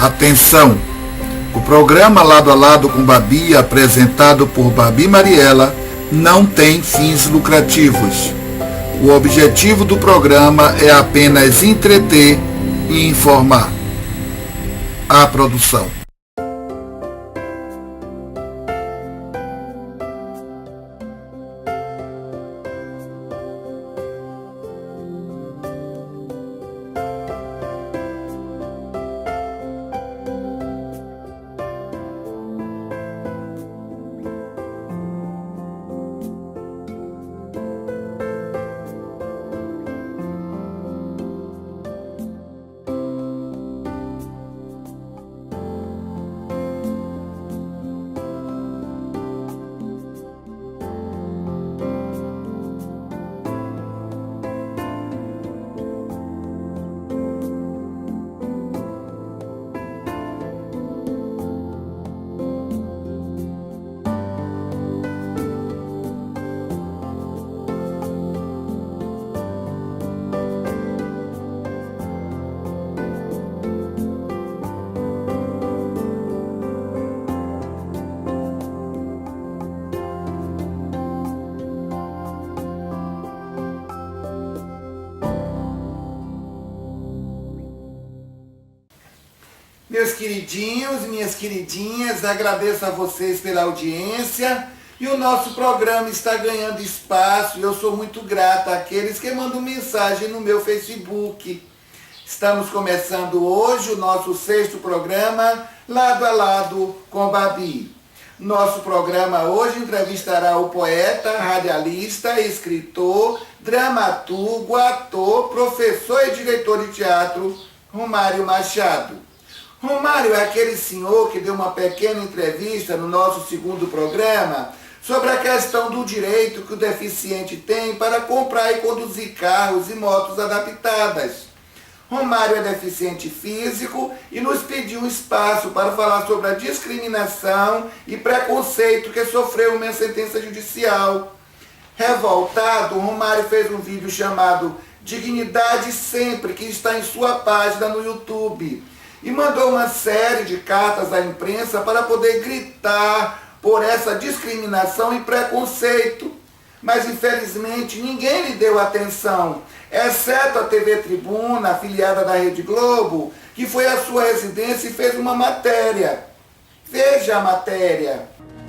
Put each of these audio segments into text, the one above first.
Atenção! O programa Lado a Lado com Babi, apresentado por Babi Mariela, não tem fins lucrativos. O objetivo do programa é apenas entreter e informar. A produção. Meus queridinhos e minhas queridinhas, agradeço a vocês pela audiência e o nosso programa está ganhando espaço e eu sou muito grata àqueles que mandam mensagem no meu Facebook. Estamos começando hoje o nosso 6º programa, Lado a Lado com Babi. Nosso programa hoje entrevistará o poeta, radialista, escritor, dramaturgo, ator, professor e diretor de teatro, Romário Machado. Romário é aquele senhor que deu uma pequena entrevista no nosso 2º programa sobre a questão do direito que o deficiente tem para comprar e conduzir carros e motos adaptadas. Romário é deficiente físico e nos pediu espaço para falar sobre a discriminação e preconceito que sofreu uma sentença judicial. Revoltado, Romário fez um vídeo chamado Dignidade Sempre, que está em sua página no YouTube. E mandou uma série de cartas à imprensa para poder gritar por essa discriminação e preconceito. Mas, infelizmente, ninguém lhe deu atenção, exceto a TV Tribuna, afiliada da Rede Globo, que foi à sua residência e fez uma matéria. Veja a matéria.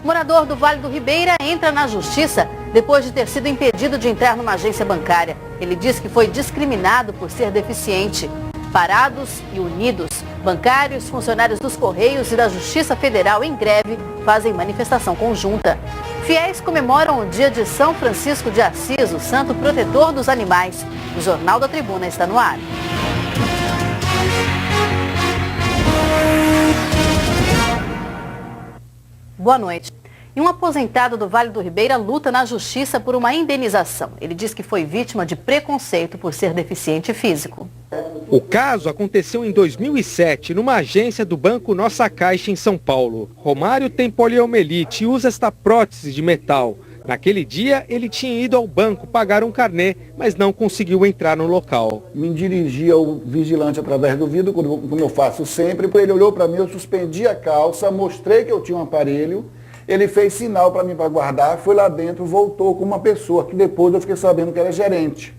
Morador do Vale do Ribeira entra na justiça depois de ter sido impedido de entrar numa agência bancária. Ele diz que foi discriminado por ser deficiente. Parados e unidos, bancários, funcionários dos Correios e da Justiça Federal em greve fazem manifestação conjunta. Fiéis comemoram o dia de São Francisco de Assis, o santo protetor dos animais. O Jornal da Tribuna está no ar. Boa noite. E um aposentado do Vale do Ribeira luta na justiça por uma indenização. Ele diz que foi vítima de preconceito por ser deficiente físico. O caso aconteceu em 2007, numa agência do Banco Nossa Caixa, em São Paulo. Romário tem poliomielite e usa esta prótese de metal. Naquele dia, ele tinha ido ao banco pagar um carnê, mas não conseguiu entrar no local. Me dirigi ao vigilante através do vidro, como eu faço sempre. Ele olhou para mim, eu suspendi a calça, mostrei que eu tinha um aparelho. Ele fez sinal para mim para guardar, foi lá dentro, voltou com uma pessoa, que depois eu fiquei sabendo que era gerente.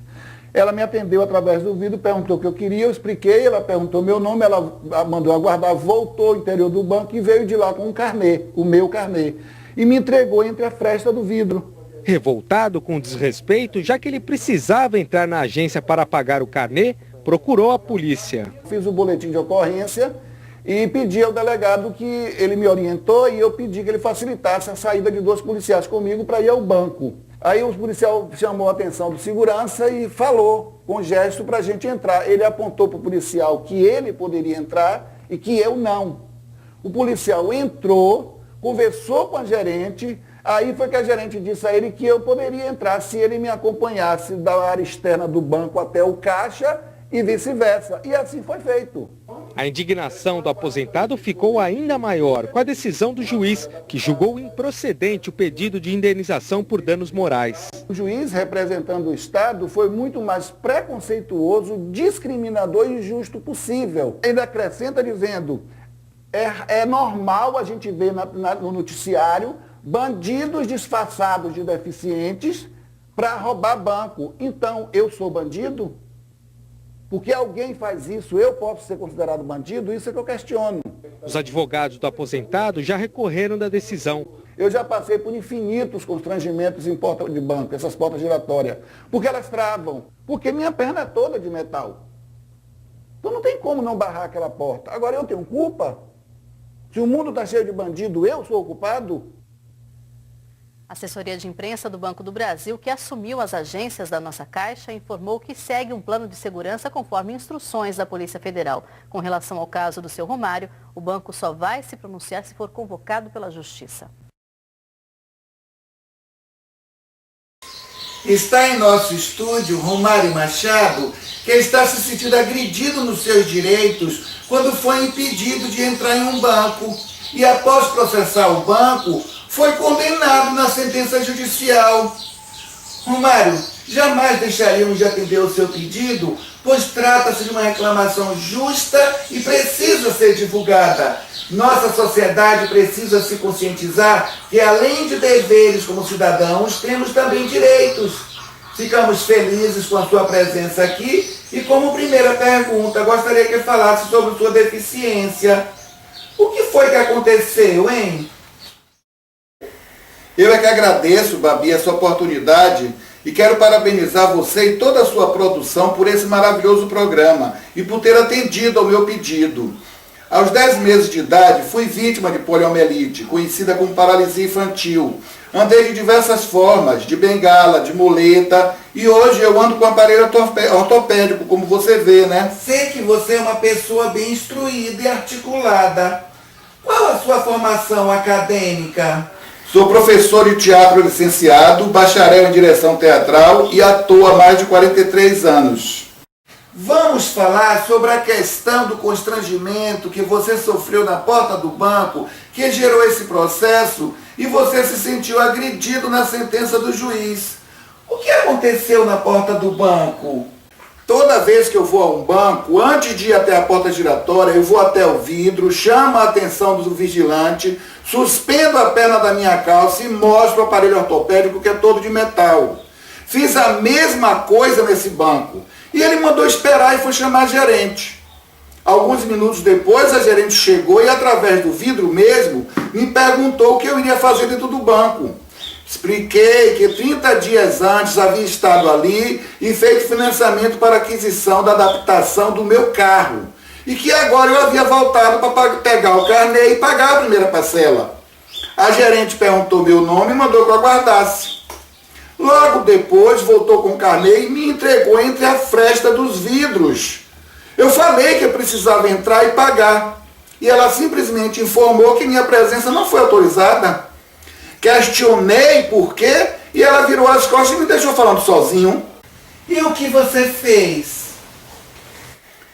Ela me atendeu através do vidro, perguntou o que eu queria, eu expliquei, ela perguntou meu nome, ela mandou aguardar, voltou ao interior do banco e veio de lá com um carnê, o meu carnê, e me entregou entre a fresta do vidro. Revoltado com o desrespeito, já que ele precisava entrar na agência para pagar o carnê, procurou a polícia. Fiz o boletim de ocorrência e pedi ao delegado que ele me orientou e eu pedi que ele facilitasse a saída de 2 policiais comigo para ir ao banco. Aí o policial chamou a atenção do segurança e falou com gesto para a gente entrar. Ele apontou para o policial que ele poderia entrar e que eu não. O policial entrou, conversou com a gerente, aí foi que a gerente disse a ele que eu poderia entrar se ele me acompanhasse da área externa do banco até o caixa e vice-versa. E assim foi feito. A indignação do aposentado ficou ainda maior com a decisão do juiz, que julgou improcedente o pedido de indenização por danos morais. O juiz, representando o Estado, foi muito mais preconceituoso, discriminador e injusto possível. Ainda acrescenta dizendo, É normal a gente ver no noticiário bandidos disfarçados de deficientes para roubar banco. Então, eu sou bandido? Porque alguém faz isso, eu posso ser considerado bandido? Isso é que eu questiono. Os advogados do aposentado já recorreram da decisão. Eu já passei por infinitos constrangimentos em porta de banco, essas portas giratórias, porque elas travam, porque minha perna é toda de metal. Então não tem como não barrar aquela porta. Agora eu tenho culpa? Se o mundo está cheio de bandido, eu sou o culpado? A assessoria de imprensa do Banco do Brasil, que assumiu as agências da nossa Caixa, informou que segue um plano de segurança conforme instruções da Polícia Federal. Com relação ao caso do seu Romário, o banco só vai se pronunciar se for convocado pela Justiça. Está em nosso estúdio Romário Machado, que está se sentindo agredido nos seus direitos quando foi impedido de entrar em um banco e, após processar o banco, foi condenado na sentença judicial. Romário, jamais deixaríamos de atender o seu pedido, pois trata-se de uma reclamação justa e precisa ser divulgada. Nossa sociedade precisa se conscientizar que, além de deveres como cidadãos, temos também direitos. Ficamos felizes com a sua presença aqui e, como primeira pergunta, gostaria que falasse sobre sua deficiência. O que foi que aconteceu, hein? Eu é que agradeço, Babi, essa oportunidade e quero parabenizar você e toda a sua produção por esse maravilhoso programa e por ter atendido ao meu pedido. Aos 10 meses de idade, fui vítima de poliomielite, conhecida como paralisia infantil. Andei de diversas formas, de bengala, de muleta, e hoje eu ando com aparelho ortopédico, como você vê, né? Sei que você é uma pessoa bem instruída e articulada. Qual a sua formação acadêmica? Sou professor de teatro licenciado, bacharel em direção teatral e atuo há mais de 43 anos. Vamos falar sobre a questão do constrangimento que você sofreu na porta do banco, que gerou esse processo e você se sentiu agredido na sentença do juiz. O que aconteceu na porta do banco? Toda vez que eu vou a um banco, antes de ir até a porta giratória, eu vou até o vidro, chamo a atenção do vigilante, suspendo a perna da minha calça e mostro o aparelho ortopédico que é todo de metal. Fiz a mesma coisa nesse banco. E ele mandou esperar e foi chamar a gerente. Alguns minutos depois, a gerente chegou e, através do vidro mesmo, me perguntou o que eu iria fazer dentro do banco. Expliquei que 30 dias antes havia estado ali e feito financiamento para aquisição da adaptação do meu carro. E que agora eu havia voltado para pegar o carnê e pagar a primeira parcela. A gerente perguntou meu nome e mandou que eu aguardasse. Logo depois voltou com o carnê e me entregou entre a fresta dos vidros. Eu falei que eu precisava entrar e pagar. E ela simplesmente informou que minha presença não foi autorizada. Questionei por quê e ela virou as costas e me deixou falando sozinho. E o que você fez?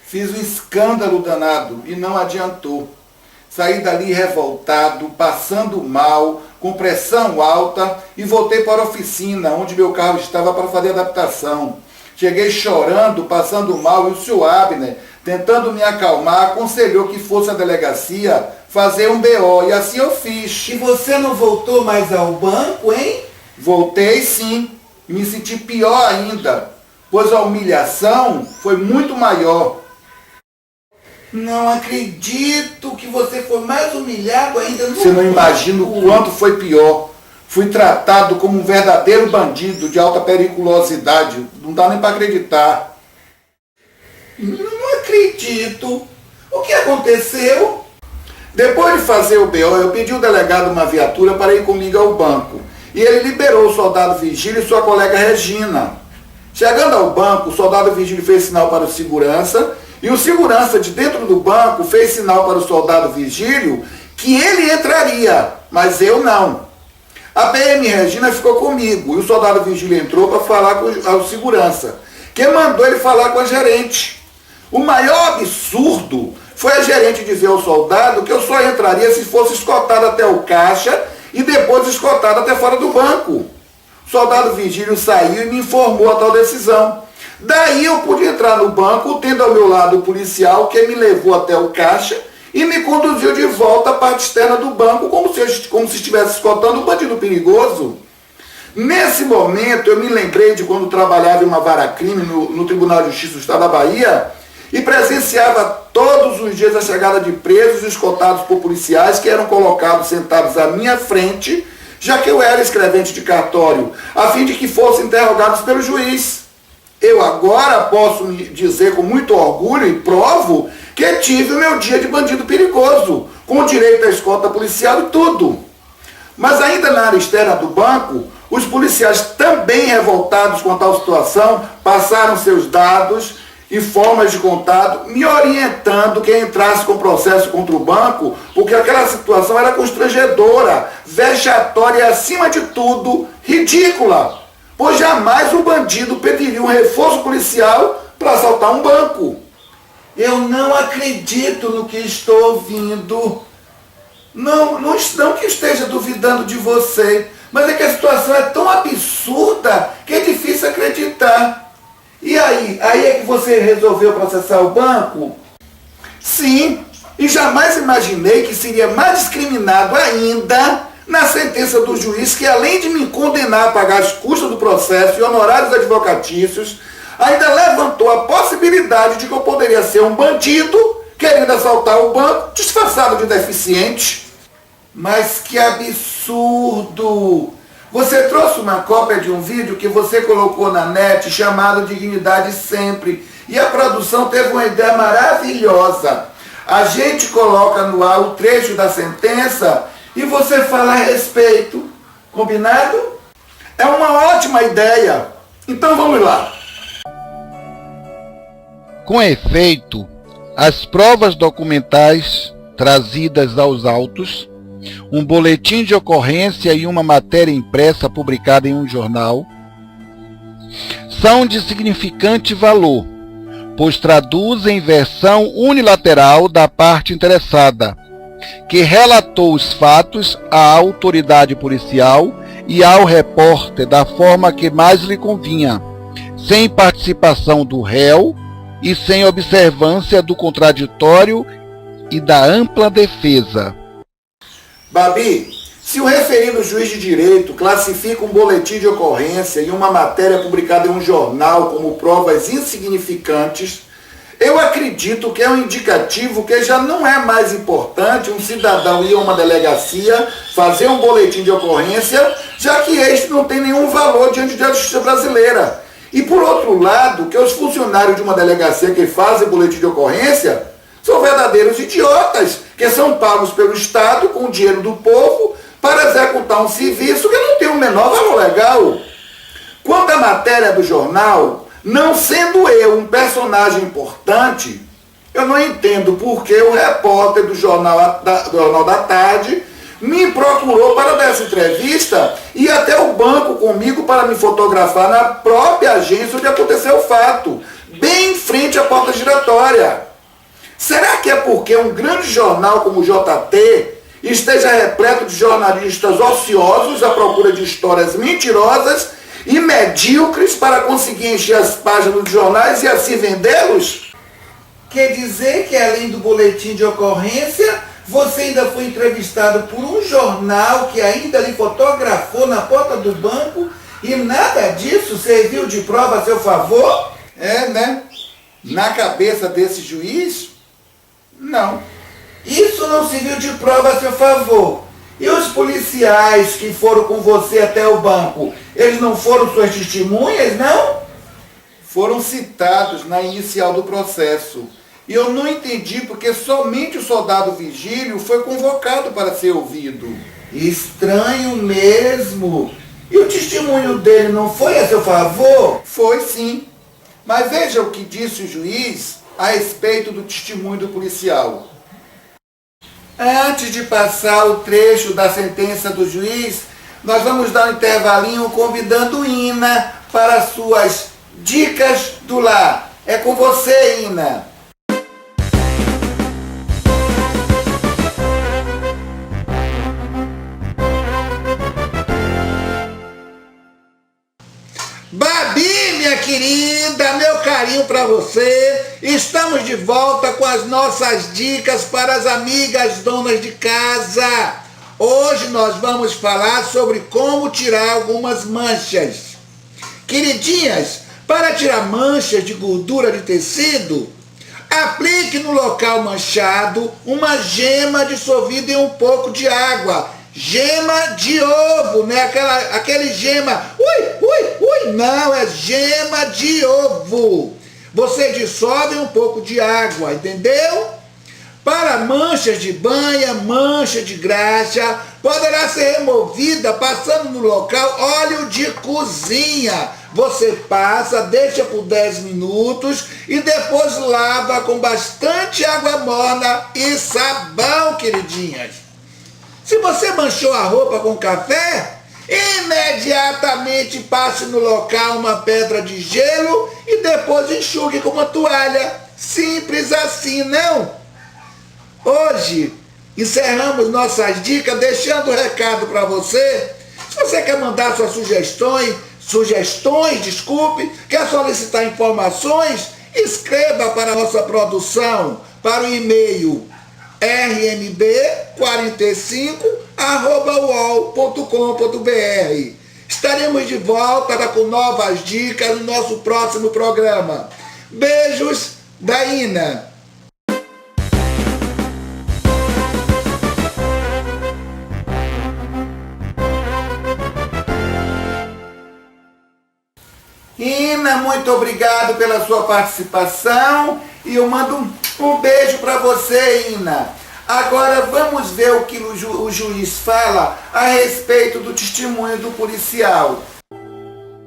Fiz um escândalo danado e não adiantou. Saí dali revoltado, passando mal, com pressão alta e voltei para a oficina, onde meu carro estava para fazer adaptação. Cheguei chorando, passando mal e o senhor Abner, tentando me acalmar, aconselhou que fosse à delegacia fazer um BO e assim eu fiz. E você não voltou mais ao banco, hein? Voltei sim, e me senti pior ainda, pois a humilhação foi muito maior. Não acredito que você foi mais humilhado ainda. Você não imagina o quanto foi pior. Fui tratado como um verdadeiro bandido de alta periculosidade. Não dá nem para acreditar. Não acredito. O que aconteceu? Depois de fazer o BO, eu pedi ao delegado uma viatura para ir comigo ao banco. E ele liberou o soldado Vigílio e sua colega Regina. Chegando ao banco, o soldado Vigílio fez sinal para o segurança. E o segurança de dentro do banco fez sinal para o soldado Vigílio que ele entraria, mas eu não. A PM Regina ficou comigo e o soldado Vigílio entrou para falar com o segurança, que mandou ele falar com a gerente. O maior absurdo foi a gerente dizer ao soldado que eu só entraria se fosse escoltado até o caixa e depois escoltado até fora do banco. O soldado Vigílio saiu e me informou a tal decisão. Daí eu pude entrar no banco, tendo ao meu lado o policial que me levou até o caixa e me conduziu de volta à parte externa do banco, como se estivesse escoltando um bandido perigoso. Nesse momento, eu me lembrei de quando trabalhava em uma vara-crime no Tribunal de Justiça do Estado da Bahia e presenciava todos os dias a chegada de presos escoltados por policiais que eram colocados sentados à minha frente, já que eu era escrevente de cartório, a fim de que fossem interrogados pelo juiz. Eu agora posso me dizer com muito orgulho e provo que tive o meu dia de bandido perigoso, com direito à escolta policial e tudo. Mas ainda na área externa do banco, os policiais também revoltados com a tal situação passaram seus dados e formas de contato, me orientando que entrasse com processo contra o banco, porque aquela situação era constrangedora, vexatória e, acima de tudo, ridícula, pois jamais um bandido pediria um reforço policial para assaltar um banco. Eu não acredito no que estou ouvindo. Não que esteja duvidando de você, mas é que a situação é tão absurda que é difícil acreditar. E aí? Aí é que você resolveu processar o banco? Sim, e jamais imaginei que seria mais discriminado ainda na sentença do juiz, que além de me condenar a pagar as custas do processo e honorários advocatícios, ainda levantou a possibilidade de que eu poderia ser um bandido querendo assaltar o banco disfarçado de deficiente. Mas que absurdo! Você trouxe uma cópia de um vídeo que você colocou na net chamado Dignidade Sempre. E a produção teve uma ideia maravilhosa. A gente coloca no ar o trecho da sentença e você fala a respeito. Combinado? É uma ótima ideia. Então vamos lá. Com efeito, as provas documentais trazidas aos autos, um boletim de ocorrência e uma matéria impressa publicada em um jornal, são de significante valor, pois traduzem versão unilateral da parte interessada, que relatou os fatos à autoridade policial e ao repórter da forma que mais lhe convinha, sem participação do réu e sem observância do contraditório e da ampla defesa. Babi, se o referido juiz de direito classifica um boletim de ocorrência e uma matéria publicada em um jornal como provas insignificantes, eu acredito que é um indicativo que já não é mais importante um cidadão ir a uma delegacia fazer um boletim de ocorrência, já que este não tem nenhum valor diante da justiça brasileira. E por outro lado, que os funcionários de uma delegacia que fazem boletim de ocorrência são verdadeiros idiotas, que são pagos pelo Estado com o dinheiro do povo para executar um serviço que não tem o menor valor legal. Quanto à matéria do jornal, não sendo eu um personagem importante, eu não entendo por que o repórter do Jornal da Tarde me procurou para dar essa entrevista e até o banco comigo para me fotografar na própria agência onde aconteceu o fato, bem em frente à porta giratória. Será que é porque um grande jornal como o JT esteja repleto de jornalistas ociosos à procura de histórias mentirosas e medíocres para conseguir encher as páginas dos jornais e assim vendê-los? Quer dizer que além do boletim de ocorrência, você ainda foi entrevistado por um jornal que ainda lhe fotografou na porta do banco e nada disso serviu de prova a seu favor? É, né? Na cabeça desse juiz? Não. Isso não serviu de prova a seu favor. E os policiais que foram com você até o banco, eles não foram suas testemunhas, não? Foram citados na inicial do processo. E eu não entendi porque somente o soldado Vigílio foi convocado para ser ouvido. Estranho mesmo. E o testemunho dele não foi a seu favor? Foi sim. Mas veja o que disse o juiz a respeito do testemunho do policial. Antes de passar o trecho da sentença do juiz, nós vamos dar um intervalinho convidando Ina para suas dicas do lar. É com você, Ina. Babi, minha minha querida, meu carinho para você. Estamos de volta com as nossas dicas para as amigas donas de casa. Hoje nós vamos falar sobre como tirar algumas manchas. Queridinhas, para tirar manchas de gordura de tecido, aplique no local manchado uma gema dissolvida em um pouco de água. Gema de ovo, né? Aquele gema, não, é gema de ovo. Você dissolve um pouco de água, entendeu? Para manchas de banha, mancha de graxa, poderá ser removida passando no local óleo de cozinha. Você passa, deixa por 10 minutos e depois lava com bastante água morna e sabão, queridinhas. Se você manchou a roupa com café, imediatamente passe no local uma pedra de gelo e depois enxugue com uma toalha. Simples assim, não? Hoje, encerramos nossas dicas deixando um recado para você. Se você quer mandar suas sugestões, quer solicitar informações, escreva para a nossa produção, para o e-mail rmb45@uol.com.br. Estaremos de volta com novas dicas no nosso próximo programa. Beijos da Ina. Ina, muito obrigado pela sua participação e eu mando um beijo para você, Ina. Agora vamos ver o que o juiz fala a respeito do testemunho do policial.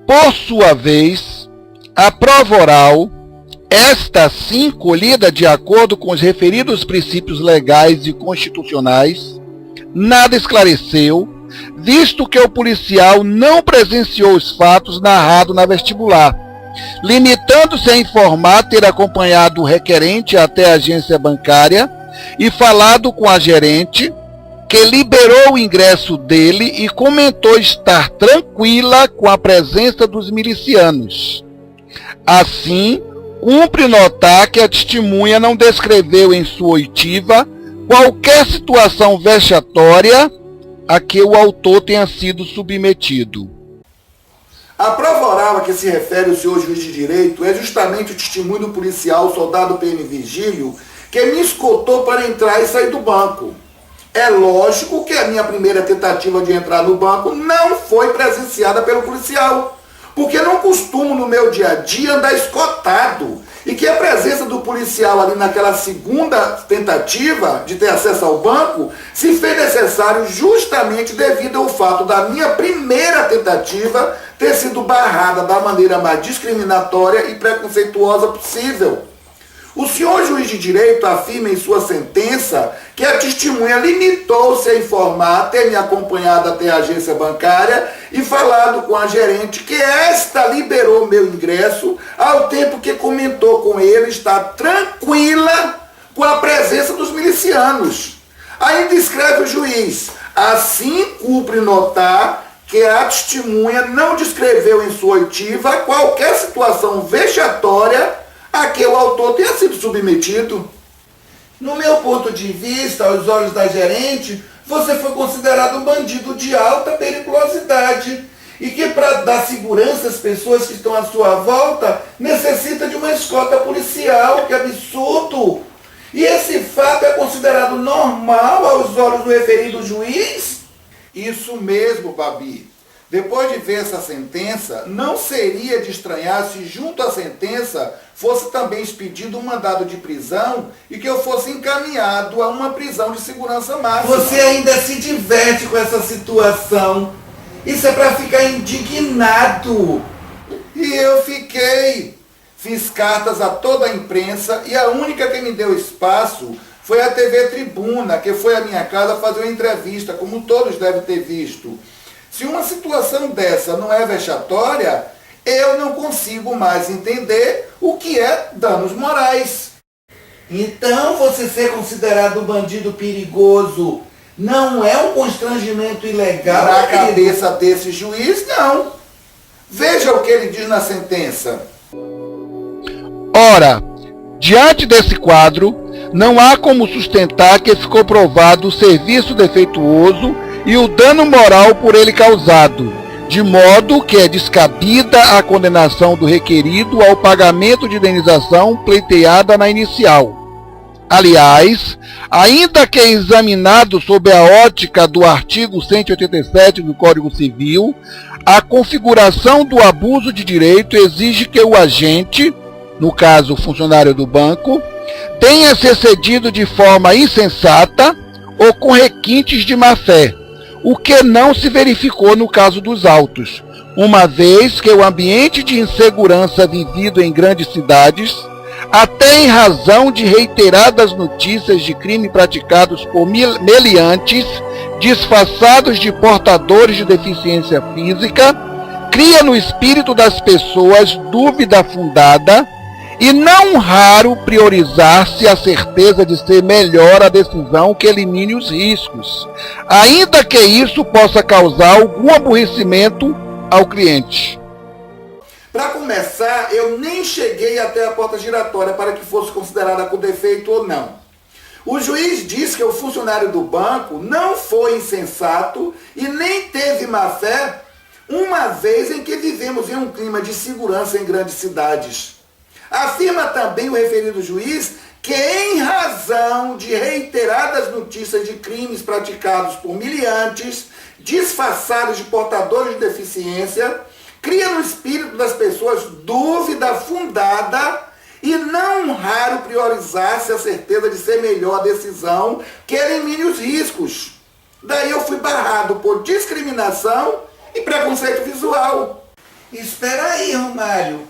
Por sua vez, a prova oral, esta sim colhida de acordo com os referidos princípios legais e constitucionais, nada esclareceu, visto que o policial não presenciou os fatos narrados na vestibular, limitando-se a informar ter acompanhado o requerente até a agência bancária e falado com a gerente, que liberou o ingresso dele e comentou estar tranquila com a presença dos milicianos. Assim, cumpre notar que a testemunha não descreveu em sua oitiva qualquer situação vexatória a que o autor tenha sido submetido. A prova oral a que se refere o senhor juiz de direito é justamente o testemunho do policial soldado PM Virgílio, que me escoltou para entrar e sair do banco. É lógico que a minha primeira tentativa de entrar no banco não foi presenciada pelo policial, porque não costumo no meu dia a dia andar escoltado, e que a presença do policial ali naquela segunda tentativa de ter acesso ao banco se fez necessário justamente devido ao fato da minha primeira tentativa ter sido barrada da maneira mais discriminatória e preconceituosa possível. O senhor juiz de direito afirma em sua sentença que a testemunha limitou-se a informar ter me acompanhado até a agência bancária e falado com a gerente que esta liberou meu ingresso ao tempo que comentou com ele estar tranquila com a presença dos milicianos. Ainda escreve o juiz: assim cumpre notar que a testemunha não descreveu em sua oitiva qualquer situação vexatória a que o autor tenha sido submetido. No meu ponto de vista, aos olhos da gerente, você foi considerado um bandido de alta periculosidade e que, para dar segurança às pessoas que estão à sua volta, necessita de uma escolta policial. Que absurdo! E esse fato é considerado normal aos olhos do referido juiz? Isso mesmo, Babi. Depois de ver essa sentença, não seria de estranhar se junto à sentença fosse também expedido um mandado de prisão e que eu fosse encaminhado a uma prisão de segurança máxima. Você ainda se diverte com essa situação. Isso é para ficar indignado. E eu fiquei. Fiz cartas a toda a imprensa e a única que me deu espaço foi a TV Tribuna, que foi à minha casa fazer uma entrevista, como todos devem ter visto. Se uma situação dessa não é vexatória, eu não consigo mais entender o que é danos morais. Então, você ser considerado um bandido perigoso não é um constrangimento ilegal na cabeça desse juiz, não. Veja o que ele diz na sentença. Ora, diante desse quadro, não há como sustentar que ficou provado o serviço defeituoso e o dano moral por ele causado, de modo que é descabida a condenação do requerido ao pagamento de indenização pleiteada na inicial. Aliás, ainda que examinado sob a ótica do artigo 187 do Código Civil, a configuração do abuso de direito exige que o agente, no caso o funcionário do banco, tenha se excedido de forma insensata ou com requintes de má-fé, o que não se verificou no caso dos autos, uma vez que o ambiente de insegurança vivido em grandes cidades, até em razão de reiteradas notícias de crime praticados por meliantes disfarçados de portadores de deficiência física, cria no espírito das pessoas dúvida fundada e não raro priorizar-se a certeza de ser melhor a decisão que elimine os riscos, ainda que isso possa causar algum aborrecimento ao cliente. Para começar, eu nem cheguei até a porta giratória para que fosse considerada com defeito ou não. O juiz diz que o funcionário do banco não foi insensato e nem teve má-fé, uma vez em que vivemos em um clima de segurança em grandes cidades. Afirma também o referido juiz que, em razão de reiteradas notícias de crimes praticados por meliantes, disfarçados de portadores de deficiência, cria no espírito das pessoas dúvida fundada e não raro priorizar-se a certeza de ser melhor a decisão que elimine os riscos. Daí eu fui barrado por discriminação e preconceito visual. Espera aí, Romário.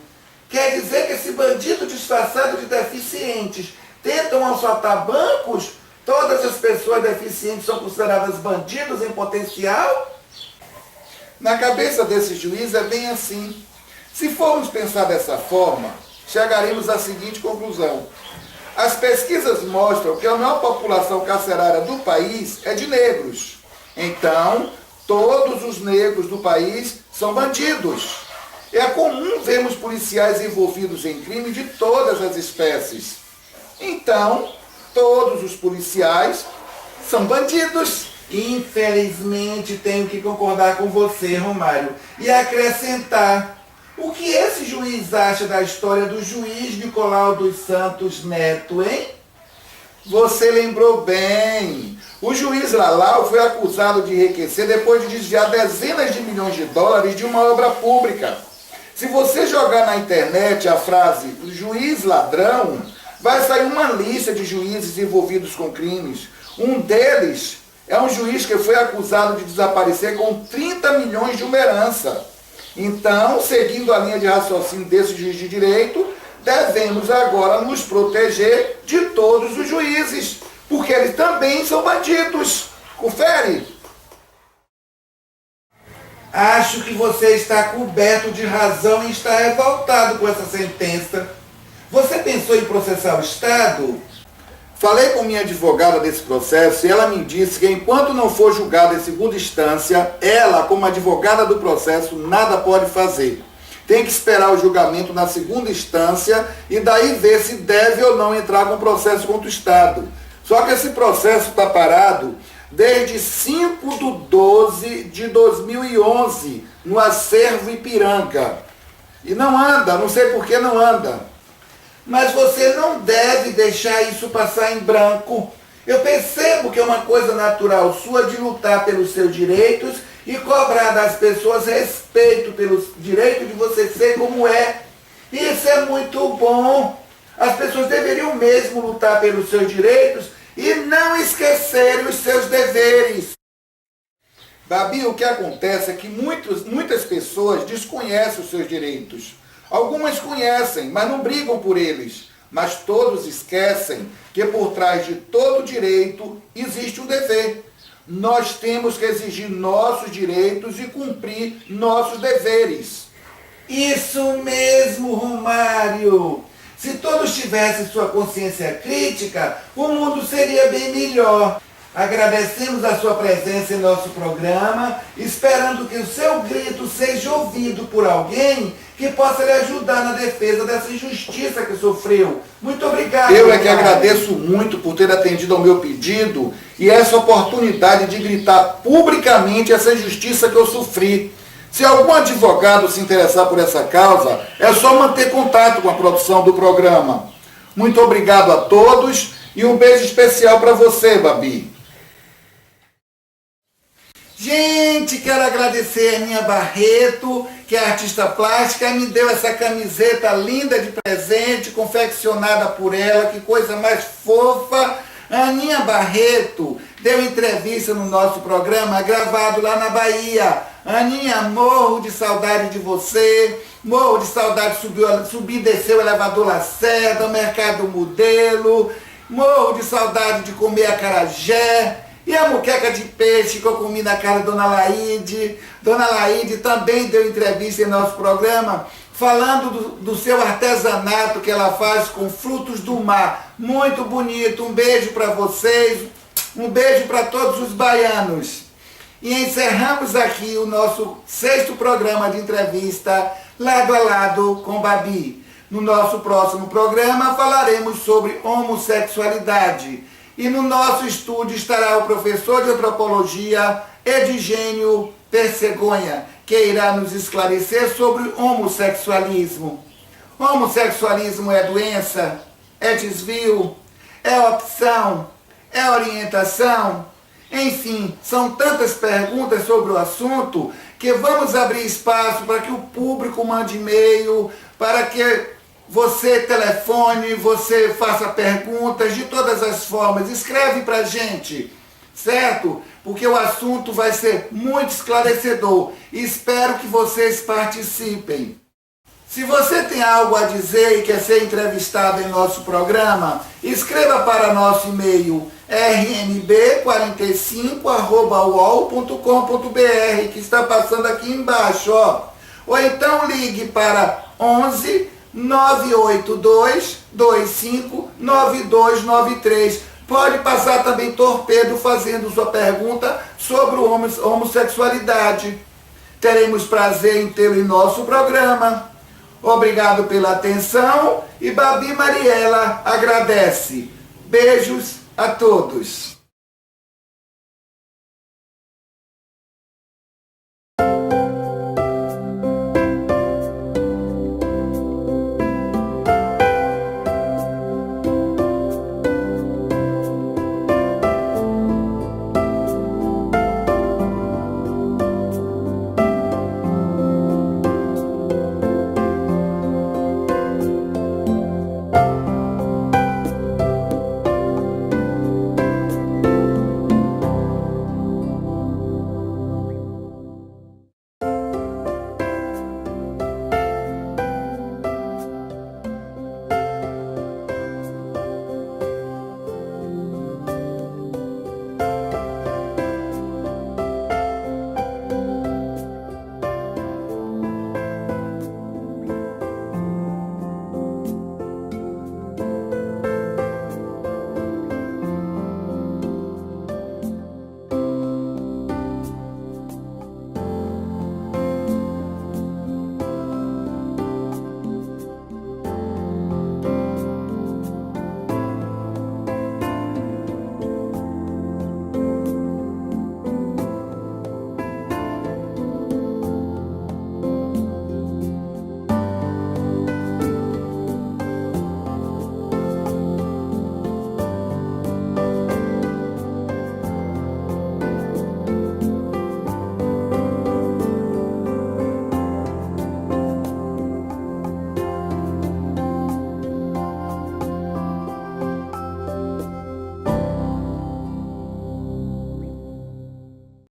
Quer dizer que esse bandido disfarçado de deficientes tentam assaltar bancos? Todas as pessoas deficientes são consideradas bandidos em potencial? Na cabeça desse juiz é bem assim. Se formos pensar dessa forma, chegaremos à seguinte conclusão. As pesquisas mostram que a maior população carcerária do país é de negros. Então, todos os negros do país são bandidos. É comum vermos policiais envolvidos em crime de todas as espécies. Então, todos os policiais são bandidos. Infelizmente, tenho que concordar com você, Romário, e acrescentar. O que esse juiz acha da história do juiz Nicolau dos Santos Neto, hein? Você lembrou bem. O juiz Lalau foi acusado de enriquecer depois de desviar dezenas de milhões de dólares de uma obra pública. Se você jogar na internet a frase juiz ladrão, vai sair uma lista de juízes envolvidos com crimes. Um deles é um juiz que foi acusado de desaparecer com 30 milhões de uma herança. Então, seguindo a linha de raciocínio desse juiz de direito, devemos agora nos proteger de todos os juízes, porque eles também são bandidos. Confere! Acho que você está coberto de razão e está revoltado com essa sentença. Você pensou em processar o Estado? Falei com minha advogada desse processo e ela me disse que enquanto não for julgada em segunda instância, ela, como advogada do processo, nada pode fazer. Tem que esperar o julgamento na segunda instância e daí ver se deve ou não entrar com processo contra o Estado. Só que esse processo está parado desde 5/12/2011, no acervo Ipiranga. E não anda, não sei por que não anda. Mas você não deve deixar isso passar em branco. Eu percebo que é uma coisa natural sua de lutar pelos seus direitos e cobrar das pessoas respeito pelo direito de você ser como é. Isso é muito bom. As pessoas deveriam mesmo lutar pelos seus direitos e não esquecerem os seus deveres. Babi, o que acontece é que muitas pessoas desconhecem os seus direitos. Algumas conhecem, mas não brigam por eles. Mas todos esquecem que por trás de todo direito existe um dever. Nós temos que exigir nossos direitos e cumprir nossos deveres. Isso mesmo, Romário. Se todos tivessem sua consciência crítica, o mundo seria bem melhor. Agradecemos a sua presença em nosso programa, esperando que o seu grito seja ouvido por alguém que possa lhe ajudar na defesa dessa injustiça que sofreu. Muito obrigado. Eu é que agradeço muito por ter atendido ao meu pedido e essa oportunidade de gritar publicamente essa injustiça que eu sofri. Se algum advogado se interessar por essa causa, é só manter contato com a produção do programa. Muito obrigado a todos e um beijo especial para você, Babi. Gente, quero agradecer a Aninha Barreto, que é artista plástica, e me deu essa camiseta linda de presente, confeccionada por ela, que coisa mais fofa. A Aninha Barreto deu entrevista no nosso programa, gravado lá na Bahia. Aninha, morro de saudade de você, morro de saudade de subir e descer o elevador Lacerda, o Mercado Modelo, morro de saudade de comer acarajé. E a moqueca de peixe que eu comi na casa da Dona Laide. Dona Laide também deu entrevista em nosso programa, falando do seu artesanato que ela faz com frutos do mar. Muito bonito. Um beijo para vocês, um beijo para todos os baianos. E encerramos aqui o nosso 6º programa de entrevista, Lado a Lado com Babi. No nosso próximo programa falaremos sobre homossexualidade. E no nosso estúdio estará o professor de antropologia Edigênio Percegonha, que irá nos esclarecer sobre homossexualismo. Homossexualismo é doença? É desvio? É opção? É orientação? Enfim, são tantas perguntas sobre o assunto que vamos abrir espaço para que o público mande e-mail, para que você telefone, você faça perguntas de todas as formas. Escreve para a gente, certo? Porque o assunto vai ser muito esclarecedor. Espero que vocês participem. Se você tem algo a dizer e quer ser entrevistado em nosso programa, escreva para nosso e-mail rnb45@uol.com.br, que está passando aqui embaixo, ó. Ou então ligue para 11 982 25 9293. Pode passar também torpedo fazendo sua pergunta sobre homossexualidade. Teremos prazer em tê-lo em nosso programa. Obrigado pela atenção e Babi Mariela agradece. Beijos a todos.